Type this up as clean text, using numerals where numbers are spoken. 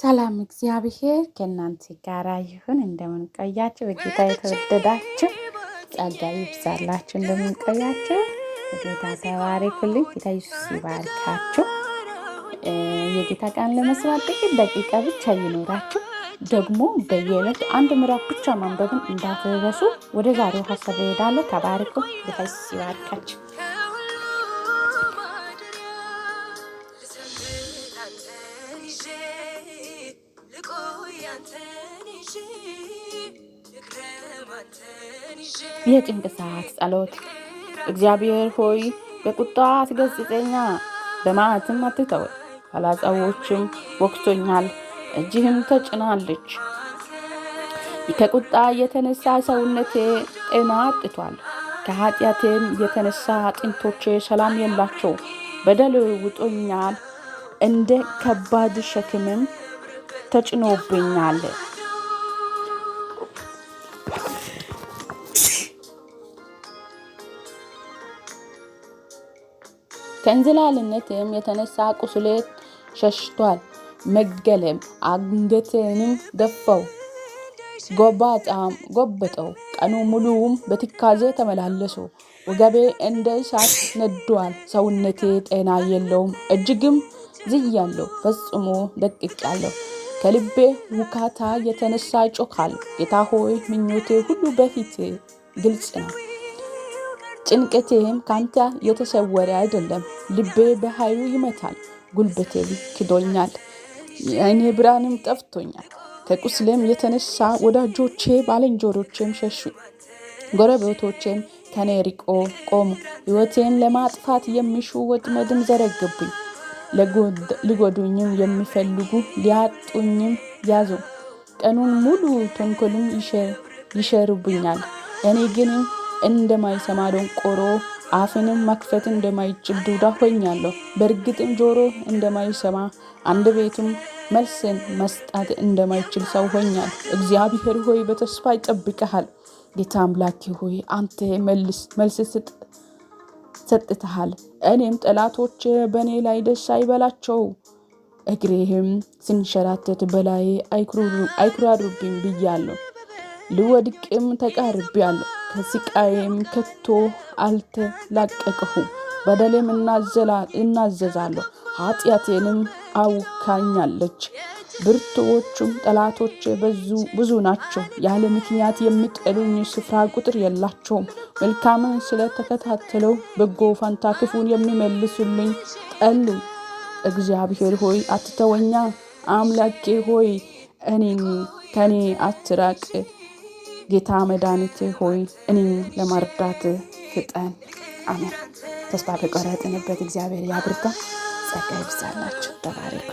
ሰላም እግዚአብሔር ከእናንተ ጋር ይሁን። እንደምን ቆያችሁ? በጌታ የተወደዳችሁ ጸጋ ይብዛላችሁ። እንደምን ቆያችሁ? በጌታ ተባረኩልኝ። ጌታ ኢየሱስ ይባርካችሁ። የጌታ ቃል ለመስማት ጥቂት ደቂቃ ብቻ ይኖራችሁ። ደግሞ በየዕለቱ አንድ ምዕራፍ ብቻ ማንበብን እንዳትረሱ። ወደ ዛሬው ሀሳብ እሄዳለሁ። ተባረኩ። ጌታ ኢየሱስ ይባርካችሁ። የጭንቅ ሰዓት ጸሎት። እግዚአብሔር ሆይ በቁጣ አትገሥጸኝ፣ በመዓትም አትተወኝ። ፍላጻዎችም ወግቶኛል፣ እጅህም ተጭናለች። ከቁጣ የተነሳ ሰውነቴ ጤና አጥቷል። ከኃጢአቴም የተነሳ አጥንቶቼ ሰላም የላቸው። በደል ውጦኛል፣ እንደ ከባድ ሸክምም ተጭኖብኛል። ከእንዝላልነትም የተነሳ ቁስሌ ሸሽቷል። መገለም አንገቴንም ደፋው፣ ጎበጠው። ቀኑ ሙሉም በትካዜ ተመላለሱ። ወገቤ እንደ እሳት ነዷል፣ ሰውነቴ ጤና የለውም። እጅግም ዝያለሁ፣ ፈጽሞ ደቅቄአለሁ። ከልቤ ውካታ የተነሳ ጮኻል። ጌታ ሆይ ምኞቴ ሁሉ በፊት ግልጽ ነው። ጭንቀቴም ካንተ የተሰወረ አይደለም። ልቤ በኃይሉ ይመታል፣ ጉልበቴ ክዶኛል፣ የዓይኔ ብርሃንም ጠፍቶኛል። ከቁስሌም የተነሳ ወዳጆቼ ባልንጀሮቼም ሸሹ፣ ጎረቤቶቼም ከኔ ርቆ ቆሙ። ሕይወቴን ለማጥፋት የሚሹ ወጥመድም ዘረጉብኝ። ሊጎዱኝም የሚፈልጉ ሊያጡኝም ያዙ። ቀኑን ሙሉ ተንኮልም ይሸሩብኛል። እኔ ግን እንደማይሰማ ደንቆሮ፣ አፍንም መክፈት እንደማይችል ዱዳ ሆኛለሁ። በእርግጥም ጆሮ እንደማይሰማ አንደበቱም መልስን መስጠት እንደማይችል ሰው ሆኛለሁ። እግዚአብሔር ሆይ በተስፋ ይጠብቅሃል። ጌታ አምላኬ ሆይ አንተ መልስ ሰጥተሃል። እኔም ጠላቶች በእኔ ላይ ደስ አይበላቸው፣ እግሬም ሲንሸራተት በላይ አይኩራሩብኝ ብያለሁ። ልወድቅም ተቃርቤአለሁ፣ ከስቃዬም ከቶ አልተላቀቅሁም። በደሌም እናዘዛለሁ፣ ኃጢአቴንም አውካኛለች። ብርቱዎቹም ጠላቶች ብዙ ናቸው፣ ያለ ምክንያት የሚጠሉኝ ስፍራ ቁጥር የላቸውም። መልካምን ስለተከታተለው በጎ ፈንታ ክፉን የሚመልሱልኝ ጠሉ። እግዚአብሔር ሆይ አትተወኛ፣ አምላኬ ሆይ ከኔ አትራቅ። ጌታ መድኃኒቴ ሆይ እኔን ለማርዳት ፍጠን። አሜን። ተስፋ በቆረጥንበት እግዚአብሔር ያብርታ። ጸጋ ይብዛላችሁ። ተባረኩ።